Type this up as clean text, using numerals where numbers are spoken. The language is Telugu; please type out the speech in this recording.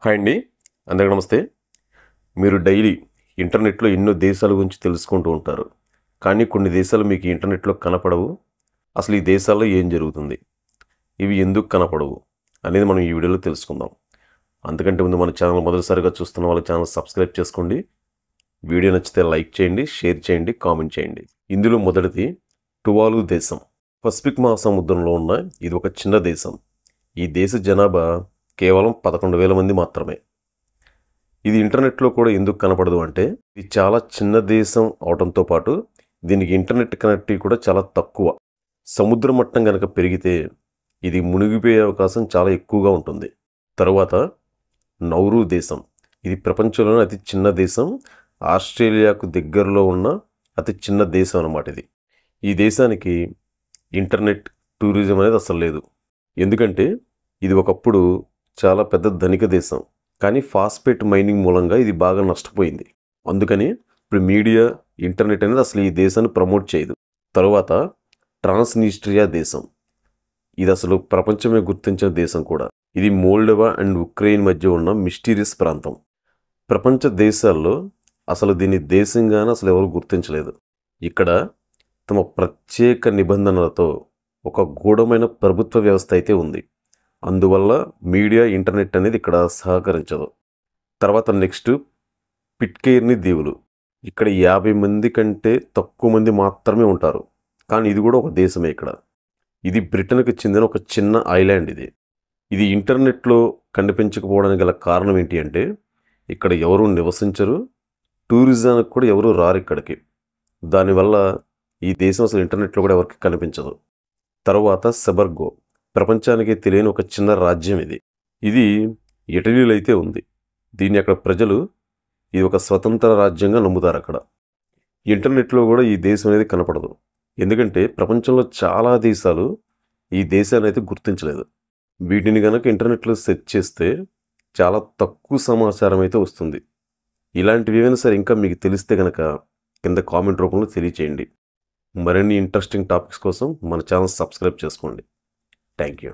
హాయ్ అండి, అందరికీ నమస్తే. మీరు డైలీ ఇంటర్నెట్లో ఎన్నో దేశాల గురించి తెలుసుకుంటూ ఉంటారు. కానీ కొన్ని దేశాలు మీకు ఇంటర్నెట్లో కనపడవు. అసలు ఈ దేశాల్లో ఏం జరుగుతుంది, ఇవి ఎందుకు కనపడవు అనేది మనం ఈ వీడియోలో తెలుసుకుందాం. అంతకంటే ముందు మన ఛానల్ మొదటిసారిగా చూస్తున్న వాళ్ళ ఛానల్ సబ్స్క్రైబ్ చేసుకోండి. వీడియో నచ్చితే లైక్ చేయండి, షేర్ చేయండి, కామెంట్ చేయండి. ఇందులో మొదటిది టువాలు దేశం. పసిఫిక్ మహాసముద్రంలో ఉన్న ఇది ఒక చిన్న దేశం. ఈ దేశ జనాభా కేవలం 11,000 మంది మాత్రమే. ఇది ఇంటర్నెట్లో కూడా ఎందుకు కనపడదు అంటే ఇది చాలా చిన్న దేశం అవడంతో పాటు దీనికి ఇంటర్నెట్ కనెక్టివిటీ కూడా చాలా తక్కువ. సముద్ర మట్టం కనుక పెరిగితే ఇది మునిగిపోయే అవకాశం చాలా ఎక్కువగా ఉంటుంది. తరువాత నౌరు దేశం. ఇది ప్రపంచంలోనే అతి చిన్న దేశం. ఆస్ట్రేలియాకు దగ్గరలో ఉన్న అతి చిన్న దేశం అన్నమాట ఇది. ఈ దేశానికి ఇంటర్నెట్ టూరిజం అనేది అసలు లేదు. ఎందుకంటే ఇది ఒకప్పుడు చాలా పెద్ద ధనిక దేశం. కానీ ఫాస్ఫేట్ మైనింగ్ మూలంగా ఇది బాగా నష్టపోయింది. అందుకని ఇప్పుడు మీడియా, ఇంటర్నెట్ అనేది అసలు ఈ దేశాన్ని ప్రమోట్ చేయదు. తరువాత ట్రాన్స్నిస్ట్రియా దేశం. ఇది అసలు ప్రపంచమే గుర్తించిన దేశం కూడా. ఇది మోల్డోవా అండ్ ఉక్రెయిన్ మధ్య ఉన్న మిస్టీరియస్ ప్రాంతం. ప్రపంచ దేశాల్లో అసలు దీన్ని దేశంగానే అసలు ఎవరు గుర్తించలేదు. ఇక్కడ తమ ప్రత్యేక నిబంధనలతో ఒక గూఢమైన ప్రభుత్వ వ్యవస్థ అయితే ఉంది. అందువల్ల మీడియా, ఇంటర్నెట్ అనేది ఇక్కడ సహకరించదు. తర్వాత నెక్స్ట్ పిట్కెర్నీ దీవులు. ఇక్కడ 50 మంది కంటే తక్కువ మంది మాత్రమే ఉంటారు. కానీ ఇది కూడా ఒక దేశమే. ఇది బ్రిటన్కి చెందిన ఒక చిన్న ఐలాండ్. ఇది ఇంటర్నెట్లో కనిపించకపోవడానికి గల కారణం ఏంటి అంటే ఇక్కడ ఎవరు నివసించరు, టూరిజానికి కూడా ఎవరు రారు ఇక్కడికి. దానివల్ల ఈ దేశం అసలు ఇంటర్నెట్లో కూడా ఎవరికి కనిపించదు. తర్వాత సెబర్గో. ప్రపంచానికి తెలియని ఒక చిన్న రాజ్యం ఇది. ఇది ఇటలీలో అయితే ఉంది. దీన్ని అక్కడ ప్రజలు ఇది ఒక స్వతంత్ర రాజ్యంగా నమ్ముతారు. అక్కడ ఇంటర్నెట్లో కూడా ఈ దేశం అనేది కనపడదు. ఎందుకంటే ప్రపంచంలో చాలా దేశాలు ఈ దేశాన్ని అయితే గుర్తించలేదు. వీటిని కనుక ఇంటర్నెట్లో సెర్చ్ చేస్తే చాలా తక్కువ సమాచారం అయితే వస్తుంది. ఇలాంటివి ఏమైనా సరే ఇంకా మీకు తెలిస్తే కనుక కింద కామెంట్ రూపంలో తెలియచేయండి. మరిన్ని ఇంట్రెస్టింగ్ టాపిక్స్ కోసం మన ఛానల్ సబ్స్క్రైబ్ చేసుకోండి. Thank you.